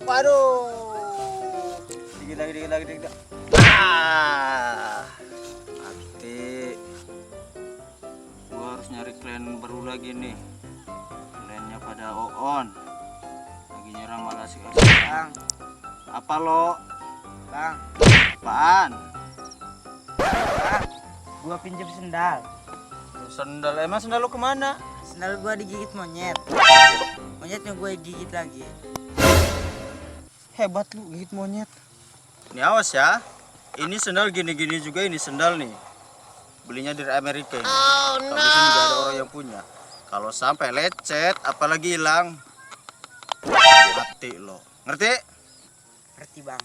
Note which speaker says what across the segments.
Speaker 1: Waduh. Dikit lagi. Mati. Gua harus nyari klien baru lagi nih. Kliennya pada on. Lagi nyerang malah si Bang. Apa lo?
Speaker 2: Bang,
Speaker 1: Apaan?
Speaker 2: bang, gua pinjam sendal.
Speaker 1: Sendal, emang sendal lo kemana?
Speaker 2: Sendal gua digigit monyet. Monyetnya gua gigit lagi.
Speaker 1: Hebat lu gigit monyet. Ini awas ya. Ini sendal gini-gini juga, ini sendal nih. Belinya dari Amerika ini. Kalau di sini nggak ada orang yang punya. Kalau sampai lecet, apalagi hilang, mati lo. Ngerti?
Speaker 2: Ngerti, Bang.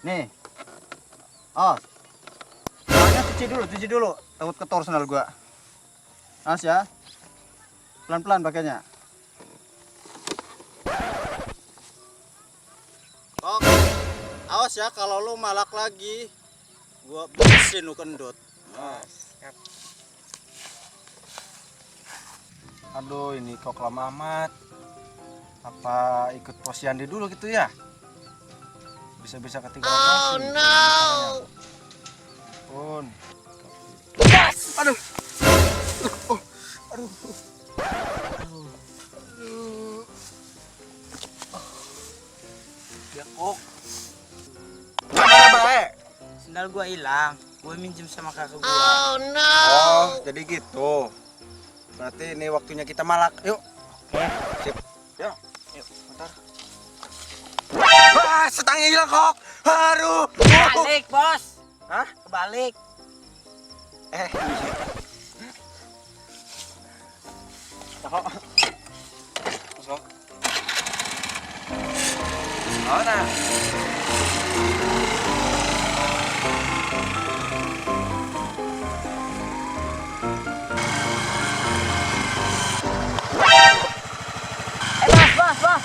Speaker 1: Nih. Oh. Tangannya cuci dulu. Takut ketor sendal gua. Awas ya. Pelan-pelan pakainya. Oke. Awas ya kalau lu malak lagi, gua bersihin lu kendut.
Speaker 2: Siap.
Speaker 3: Aduh, ini kok lama amat. Apa ikut posyandu dulu gitu ya? Bisa-bisa ketinggalan. Oh no. Pun.
Speaker 1: Aduh.
Speaker 3: Ya kok. Kamera baik.
Speaker 2: Sendal gua hilang. Gua minjem sama kakak gua.
Speaker 3: Oh, jadi gitu. Berarti ini waktunya kita malak. Yuk. Oke, sip. Yuk. Yuk, bentar. Wah, setangnya hilang kok. Aduh.
Speaker 2: Balik, Bos.
Speaker 3: Hah?
Speaker 2: Kebalik.
Speaker 3: Kok. Kok. Oh, nah.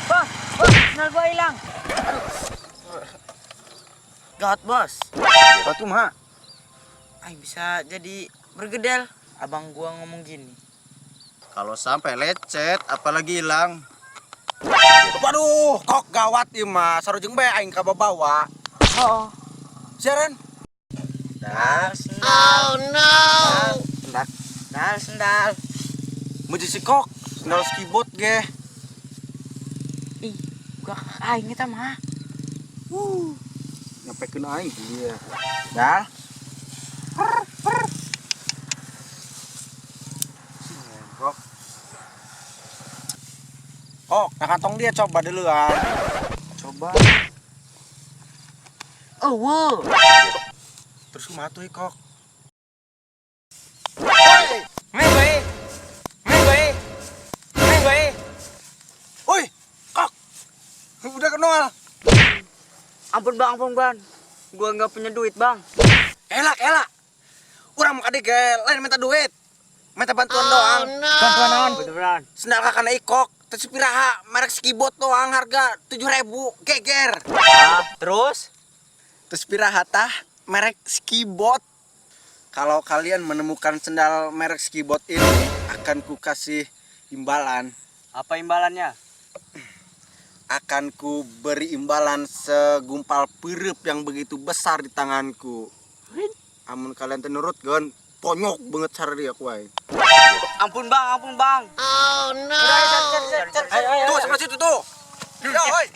Speaker 2: Bos. Sendal gua hilang. Gawat, Bos.
Speaker 3: Batu mah.
Speaker 2: Bisa jadi bergedel. Abang gua ngomong gini.
Speaker 1: Kalau sampai lecet, apalagi hilang.
Speaker 3: Waduh, kok gawat ieu mah. Sarojeng bae aing ka bawa.
Speaker 2: Oh.
Speaker 3: Siaran.
Speaker 2: Sendal.
Speaker 3: Muji si kok. Sendal skibot ge.
Speaker 2: Ih, gua aing eta mah.
Speaker 3: Nyampekeun aing iya. Dah. Kok, nah kantong dia coba duluan. Coba.
Speaker 2: Oh, wow.
Speaker 3: Terus kumaha tuh kok?
Speaker 2: Main bae.
Speaker 3: Woi, kok. Udah kenal.
Speaker 2: Ampun bang. Gua nggak punya duit, Bang.
Speaker 3: Elak. Urang mah adik lain minta duit. Minta bantuan doang.
Speaker 2: Bantuan naon? Beneran.
Speaker 3: Sendal kakana ikok. Terus piraha merek skibot doang harga 7.000 geger.
Speaker 2: Terus?
Speaker 3: Terus piraha tah merek skibot. Kalau kalian menemukan sendal merek skibot ini akan ku kasih imbalan.
Speaker 2: Apa imbalannya?
Speaker 3: Akan ku beri imbalan segumpal perep yang begitu besar di tanganku. Amun kalian tenurut kan ponyok banget cara dia kuai.
Speaker 2: Ampun bang. Oh no. Ayo.
Speaker 3: Tuh sama situ tuh. Yo, hoi.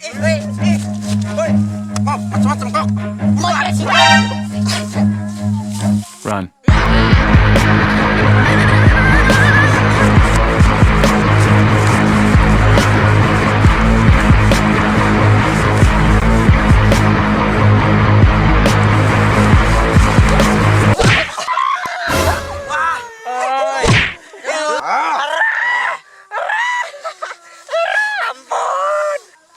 Speaker 3: Hoi. Kok, macam-macam kok.
Speaker 4: Run.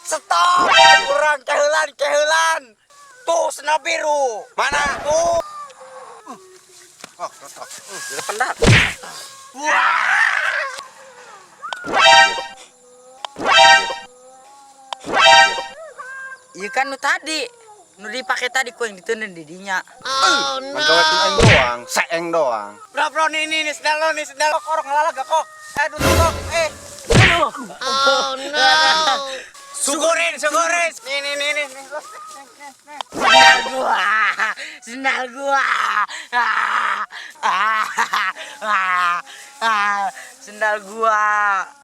Speaker 3: Stop. Kurang kehelan. Tuh sendal biru. Mana? Tuh. Kok. Jadi pendak.
Speaker 2: Iya kan nu tadi. Nu dipake tadi ku yang ditunen didinya.
Speaker 3: Menggawetin aing doang, seeng doang.
Speaker 2: Bro, nih sendal lo, orang ngalaga kok. Aduh kok. Sogores. Nih. Sendal gua. Sendal gua.